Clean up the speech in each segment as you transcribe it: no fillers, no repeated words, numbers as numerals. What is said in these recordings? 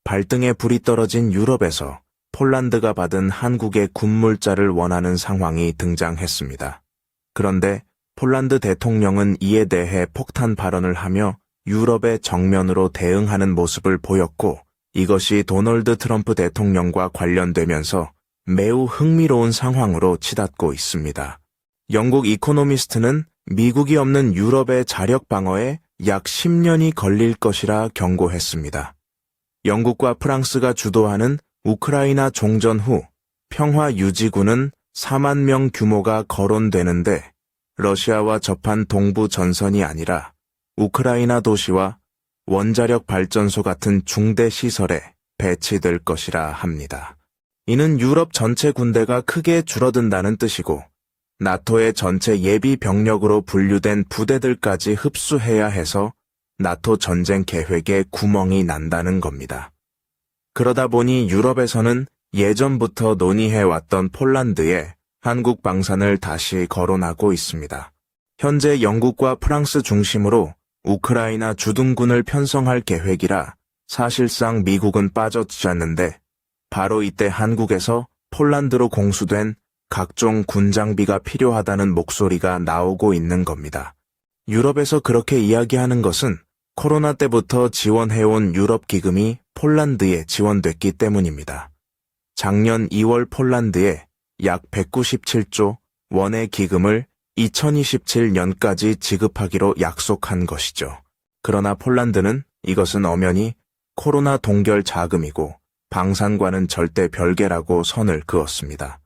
발등에 불이 떨어진 유럽에서 폴란드가 받은 한국의 군물자를 원하는 상황이 등장했습니다. 그런데 폴란드 대통령은 이에 대해 폭탄 발언을 하며 유럽의 정면으로 대응하는 모습을 보였고, 이것이 도널드 트럼프 대통령과 관련되면서 매우 흥미로운 상황으로 치닫고 있습니다. 영국 이코노미스트는 미국이 없는 유럽의 자력 방어에 약 10년이 걸릴 것이라 경고했습니다. 영국과 프랑스가 주도하는 우크라이나 종전 후 평화 유지군은 4만 명 규모가 거론되는데, 러시아와 접한 동부 전선이 아니라 우크라이나 도시와 원자력 발전소 같은 중대 시설에 배치될 것이라 합니다. 이는 유럽 전체 군대가 크게 줄어든다는 뜻이고, 나토의 전체 예비 병력으로 분류된 부대들까지 흡수해야 해서 나토 전쟁 계획에 구멍이 난다는 겁니다. 그러다 보니 유럽에서는 예전부터 논의해왔던 폴란드에 한국 방산을 다시 거론하고 있습니다. 현재 영국과 프랑스 중심으로 우크라이나 주둔군을 편성할 계획이라 사실상 미국은 빠져들지 않는데, 바로 이때 한국에서 폴란드로 공수된 각종 군장비가 필요하다는 목소리가 나오고 있는 겁니다. 유럽에서 그렇게 이야기하는 것은 코로나 때부터 지원해온 유럽 기금이 폴란드에 지원됐기 때문입니다. 작년 2월 폴란드에 약 197조 원의 기금을 2027년까지 지급하기로 약속한 것이죠. 그러나 폴란드는 이것은 엄연히 코로나 동결 자금이고 방산과는 절대 별개라고 선을 그었습니다.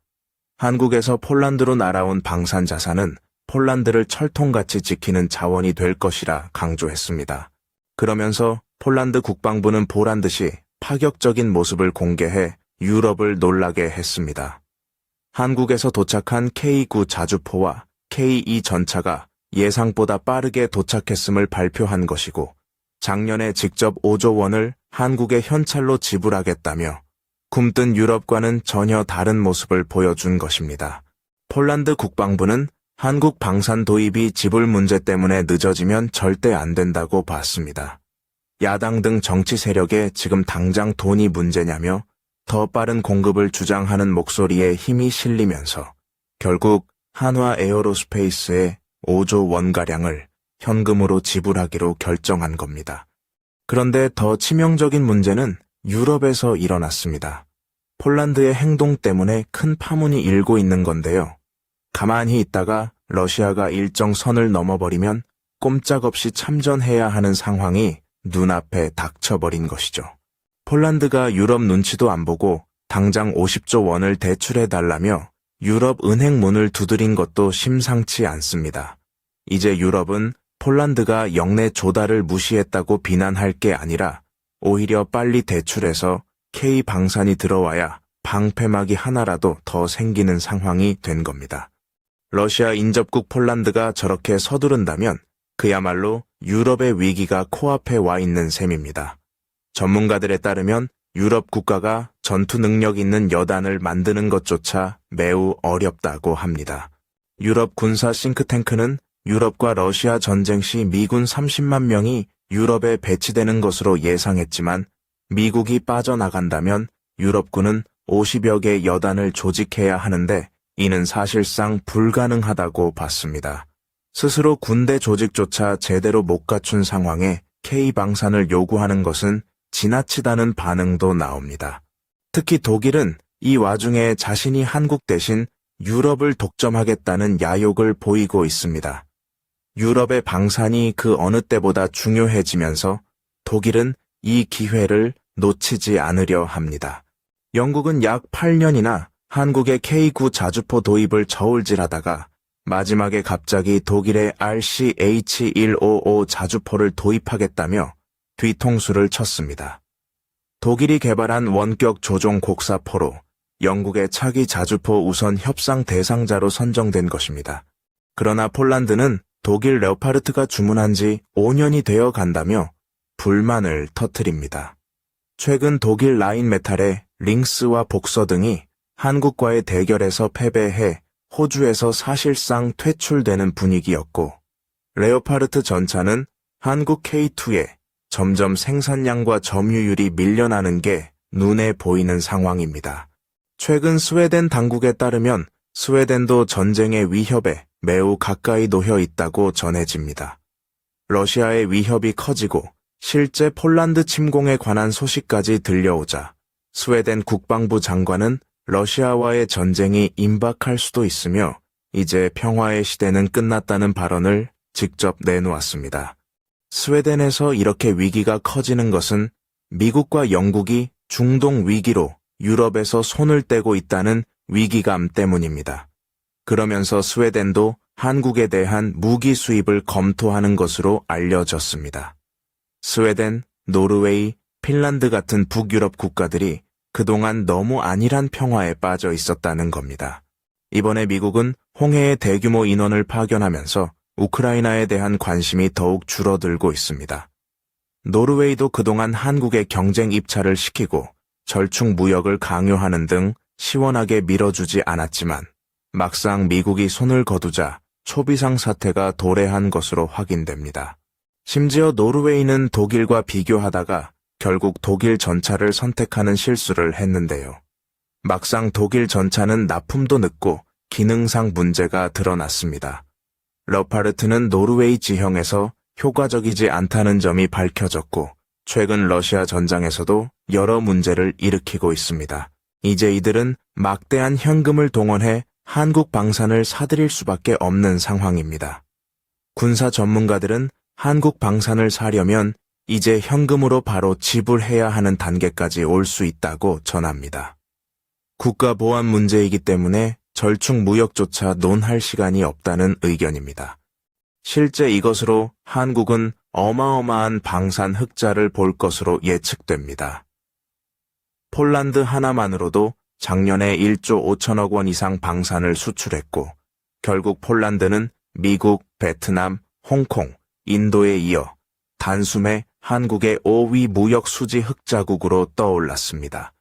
한국에서 폴란드로 날아온 방산 자산은 폴란드를 철통같이 지키는 자원이 될 것이라 강조했습니다. 그러면서 폴란드 국방부는 보란듯이 파격적인 모습을 공개해 유럽을 놀라게 했습니다. 한국에서 도착한 K9 자주포와 K2 전차가 예상보다 빠르게 도착했음을 발표한 것이고, 작년에 직접 5조 원을 한국에 현찰로 지불하겠다며 굼뜬 유럽과는 전혀 다른 모습을 보여준 것입니다. 폴란드 국방부는 한국 방산 도입이 지불 문제 때문에 늦어지면 절대 안 된다고 봤습니다. 야당 등 정치 세력에 지금 당장 돈이 문제냐며 더 빠른 공급을 주장하는 목소리에 힘이 실리면서 결국 한화 에어로스페이스에 5조 원가량을 현금으로 지불하기로 결정한 겁니다. 그런데 더 치명적인 문제는 유럽에서 일어났습니다. 폴란드의 행동 때문에 큰 파문이 일고 있는 건데요. 가만히 있다가 러시아가 일정 선을 넘어버리면 꼼짝없이 참전해야 하는 상황이 눈앞에 닥쳐버린 것이죠. 폴란드가 유럽 눈치도 안 보고 당장 50조 원을 대출해달라며 유럽 은행 문을 두드린 것도 심상치 않습니다. 이제 유럽은 폴란드가 영내 조달을 무시했다고 비난할 게 아니라 오히려 빨리 대출해서 K방산이 들어와야 방패막이 하나라도 더 생기는 상황이 된 겁니다. 러시아 인접국 폴란드가 저렇게 서두른다면 그야말로 유럽의 위기가 코앞에 와 있는 셈입니다. 전문가들에 따르면 유럽 국가가 전투 능력 있는 여단을 만드는 것조차 매우 어렵다고 합니다. 유럽 군사 싱크탱크는 유럽과 러시아 전쟁 시 미군 30만 명이 유럽에 배치되는 것으로 예상했지만, 미국이 빠져나간다면 유럽군은 50여 개 여단을 조직해야 하는데 이는 사실상 불가능하다고 봤습니다. 스스로 군대 조직조차 제대로 못 갖춘 상황에 K방산을 요구하는 것은 지나치다는 반응도 나옵니다. 특히 독일은 이 와중에 자신이 한국 대신 유럽을 독점하겠다는 야욕을 보이고 있습니다. 유럽의 방산이 그 어느 때보다 중요해지면서 독일은 이 기회를 놓치지 않으려 합니다. 영국은 약 8년이나 한국의 K9 자주포 도입을 저울질하다가 마지막에 갑자기 독일의 RCH-155 자주포를 도입하겠다며 뒤통수를 쳤습니다. 독일이 개발한 원격 조종 곡사포로 영국의 차기 자주포 우선 협상 대상자로 선정된 것입니다. 그러나 폴란드는 독일 레오파르트가 주문한 지 5년이 되어 간다며 불만을 터뜨립니다. 최근 독일 라인메탈의 링스와 복서 등이 한국과의 대결에서 패배해 호주에서 사실상 퇴출되는 분위기였고, 레오파르트 전차는 한국 K2에 점점 생산량과 점유율이 밀려나는 게 눈에 보이는 상황입니다. 최근 스웨덴 당국에 따르면 스웨덴도 전쟁의 위협에 매우 가까이 놓여 있다고 전해집니다. 러시아의 위협이 커지고 실제 폴란드 침공에 관한 소식까지 들려오자 스웨덴 국방부 장관은 러시아와의 전쟁이 임박할 수도 있으며 이제 평화의 시대는 끝났다는 발언을 직접 내놓았습니다. 스웨덴에서 이렇게 위기가 커지는 것은 미국과 영국이 중동 위기로 유럽에서 손을 떼고 있다는 위기감 때문입니다. 그러면서 스웨덴도 한국에 대한 무기 수입을 검토하는 것으로 알려졌습니다. 스웨덴, 노르웨이, 핀란드 같은 북유럽 국가들이 그동안 너무 안일한 평화에 빠져 있었다는 겁니다. 이번에 미국은 홍해에 대규모 인원을 파견하면서 우크라이나에 대한 관심이 더욱 줄어들고 있습니다. 노르웨이도 그동안 한국의 경쟁 입찰을 시키고 절충 무역을 강요하는 등 시원하게 밀어주지 않았지만 막상 미국이 손을 거두자 초비상 사태가 도래한 것으로 확인됩니다. 심지어 노르웨이는 독일과 비교하다가 결국 독일 전차를 선택하는 실수를 했는데요. 막상 독일 전차는 납품도 늦고 기능상 문제가 드러났습니다. 러파르트는 노르웨이 지형에서 효과적이지 않다는 점이 밝혀졌고 최근 러시아 전장에서도 여러 문제를 일으키고 있습니다. 이제 이들은 막대한 현금을 동원해 한국 방산을 사들일 수밖에 없는 상황입니다. 군사 전문가들은 한국 방산을 사려면 이제 현금으로 바로 지불해야 하는 단계까지 올 수 있다고 전합니다. 국가 보안 문제이기 때문에 절충 무역조차 논할 시간이 없다는 의견입니다. 실제 이것으로 한국은 어마어마한 방산 흑자를 볼 것으로 예측됩니다. 폴란드 하나만으로도 작년에 1조 5천억 원 이상 방산을 수출했고 결국 폴란드는 미국, 베트남, 홍콩, 인도에 이어 단숨에 한국의 5위 무역 수지 흑자국으로 떠올랐습니다.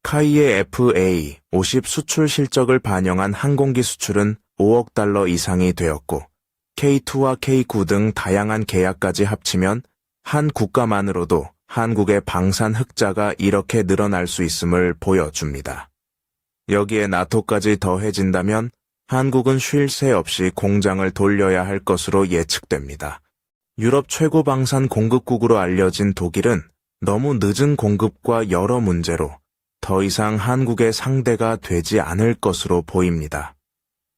카이의 FA 50 수출 실적을 반영한 항공기 수출은 5억 달러 이상이 되었고 K2와 K9 등 다양한 계약까지 합치면 한 국가만으로도 한국의 방산 흑자가 이렇게 늘어날 수 있음을 보여줍니다. 여기에 나토까지 더해진다면 한국은 쉴 새 없이 공장을 돌려야 할 것으로 예측됩니다. 유럽 최고 방산 공급국으로 알려진 독일은 너무 늦은 공급과 여러 문제로 더 이상 한국의 상대가 되지 않을 것으로 보입니다.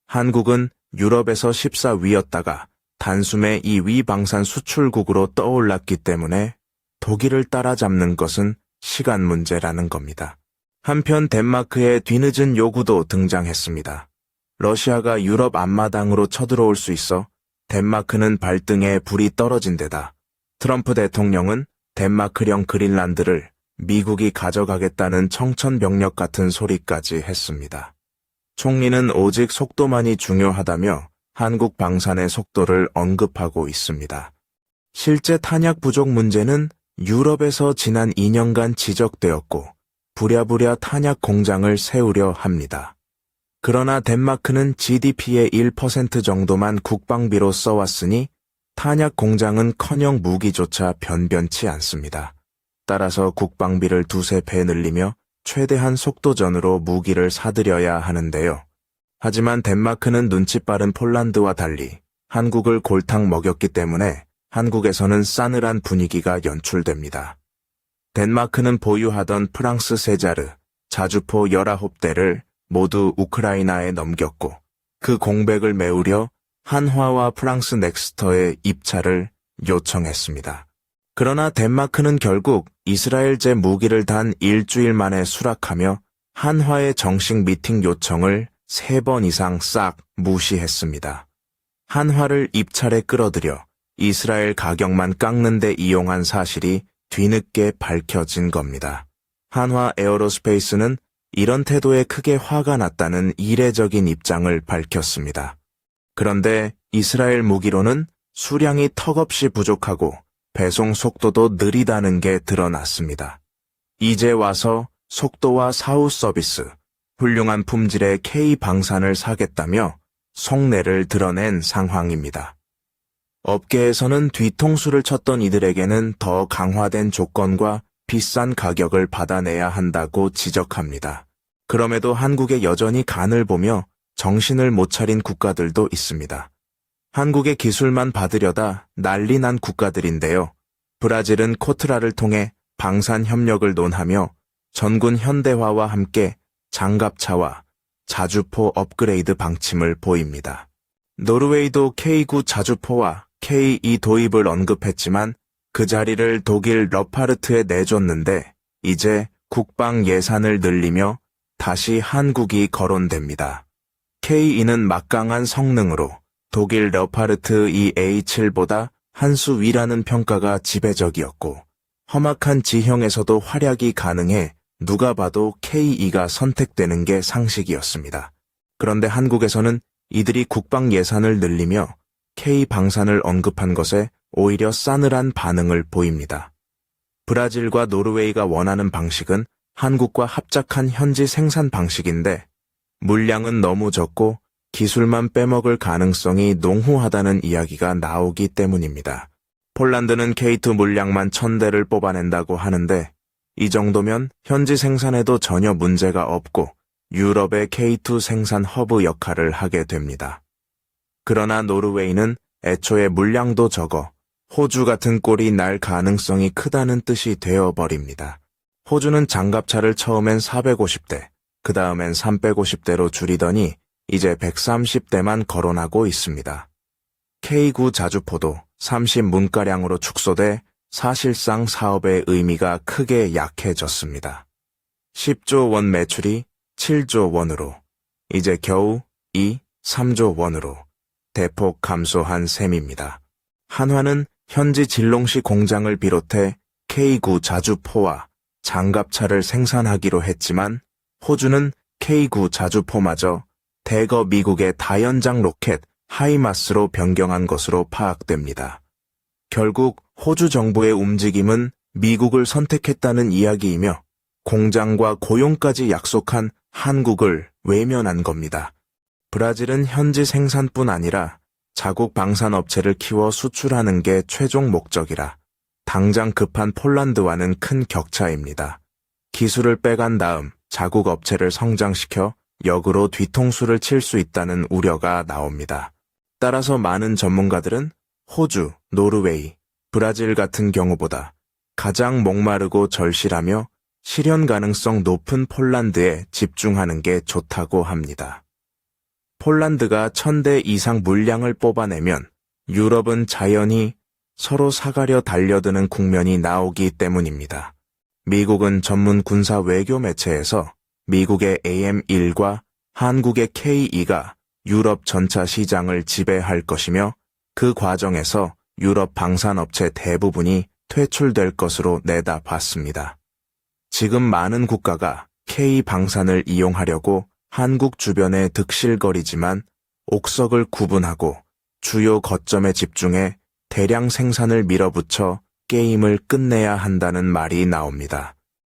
한국은 유럽에서 14위였다가 단숨에 2위 방산 수출국으로 떠올랐기 때문에 독일을 따라잡는 것은 시간 문제라는 겁니다. 한편 덴마크의 뒤늦은 요구도 등장했습니다. 러시아가 유럽 앞마당으로 쳐들어올 수 있어 덴마크는 발등에 불이 떨어진 데다 트럼프 대통령은 덴마크령 그린란드를 미국이 가져가겠다는 청천벽력 같은 소리까지 했습니다. 총리는 오직 속도만이 중요하다며 한국 방산의 속도를 언급하고 있습니다. 실제 탄약 부족 문제는 유럽에서 지난 2년간 지적되었고 부랴부랴 탄약 공장을 세우려 합니다. 그러나 덴마크는 GDP의 1% 정도만 국방비로 써왔으니 탄약 공장은커녕 무기조차 변변치 않습니다. 따라서 국방비를 두세 배 늘리며 최대한 속도전으로 무기를 사들여야 하는데요. 하지만 덴마크는 눈치 빠른 폴란드와 달리 한국을 골탕 먹였기 때문에 한국에서는 싸늘한 분위기가 연출됩니다. 덴마크는 보유하던 프랑스 세자르, 자주포 19대를 모두 우크라이나에 넘겼고 그 공백을 메우려 한화와 프랑스 넥스터의 입찰을 요청했습니다. 그러나 덴마크는 결국 이스라엘제 무기를 단 일주일 만에 수락하며 한화의 정식 미팅 요청을 3번 이상 싹 무시했습니다. 한화를 입찰에 끌어들여 이스라엘 가격만 깎는 데 이용한 사실이 뒤늦게 밝혀진 겁니다. 한화 에어로스페이스는 이런 태도에 크게 화가 났다는 이례적인 입장을 밝혔습니다. 그런데 이스라엘 무기로는 수량이 턱없이 부족하고 배송 속도도 느리다는 게 드러났습니다. 이제 와서 속도와 사후 서비스, 훌륭한 품질의 K 방산을 사겠다며 속내를 드러낸 상황입니다. 업계에서는 뒤통수를 쳤던 이들에게는 더 강화된 조건과 비싼 가격을 받아내야 한다고 지적합니다. 그럼에도 한국에 여전히 간을 보며 정신을 못 차린 국가들도 있습니다. 한국의 기술만 받으려다 난리 난 국가들인데요. 브라질은 코트라를 통해 방산 협력을 논하며 전군 현대화와 함께 장갑차와 자주포 업그레이드 방침을 보입니다. 노르웨이도 K9 자주포와 K2 도입을 언급했지만 그 자리를 독일 러파르트에 내줬는데 이제 국방 예산을 늘리며 다시 한국이 거론됩니다. K2는 막강한 성능으로 독일 러파르트 EA7보다 한 수 위라는 평가가 지배적이었고 험악한 지형에서도 활약이 가능해 누가 봐도 K2가 선택되는 게 상식이었습니다. 그런데 한국에서는 이들이 국방 예산을 늘리며 K 방산을 언급한 것에 오히려 싸늘한 반응을 보입니다. 브라질과 노르웨이가 원하는 방식은 한국과 합작한 현지 생산 방식인데 물량은 너무 적고 기술만 빼먹을 가능성이 농후하다는 이야기가 나오기 때문입니다. 폴란드는 K2 물량만 1000대를 뽑아낸다고 하는데 이 정도면 현지 생산에도 전혀 문제가 없고 유럽의 K2 생산 허브 역할을 하게 됩니다. 그러나 노르웨이는 애초에 물량도 적어 호주 같은 꼴이 날 가능성이 크다는 뜻이 되어버립니다. 호주는 장갑차를 처음엔 450대, 그 다음엔 350대로 줄이더니 이제 130대만 거론하고 있습니다. K9 자주포도 30문가량으로 축소돼 사실상 사업의 의미가 크게 약해졌습니다. 10조 원 매출이 7조 원으로 이제 겨우 3조 원으로 대폭 감소한 셈입니다. 한화는 현지 진롱시 공장을 비롯해 K9 자주포와 장갑차를 생산하기로 했지만 호주는 K9 자주포마저 대거 미국의 다연장 로켓 하이마스로 변경한 것으로 파악됩니다. 결국 호주 정부의 움직임은 미국을 선택했다는 이야기이며 공장과 고용까지 약속한 한국을 외면한 겁니다. 브라질은 현지 생산뿐 아니라 자국 방산업체를 키워 수출하는 게 최종 목적이라 당장 급한 폴란드와는 큰 격차입니다. 기술을 빼간 다음 자국 업체를 성장시켜 역으로 뒤통수를 칠 수 있다는 우려가 나옵니다. 따라서 많은 전문가들은 호주, 노르웨이, 브라질 같은 경우보다 가장 목마르고 절실하며 실현 가능성 높은 폴란드에 집중하는 게 좋다고 합니다. 폴란드가 1000대 이상 물량을 뽑아내면 유럽은 자연히 서로 사가려 달려드는 국면이 나오기 때문입니다. 미국은 전문 군사 외교 매체에서 미국의 AM1과 한국의 K2가 유럽 전차 시장을 지배할 것이며 그 과정에서 유럽 방산업체 대부분이 퇴출될 것으로 내다봤습니다. 지금 많은 국가가 K 방산을 이용하려고 한국 주변에 득실거리지만 옥석을 구분하고 주요 거점에 집중해 대량 생산을 밀어붙여 게임을 끝내야 한다는 말이 나옵니다.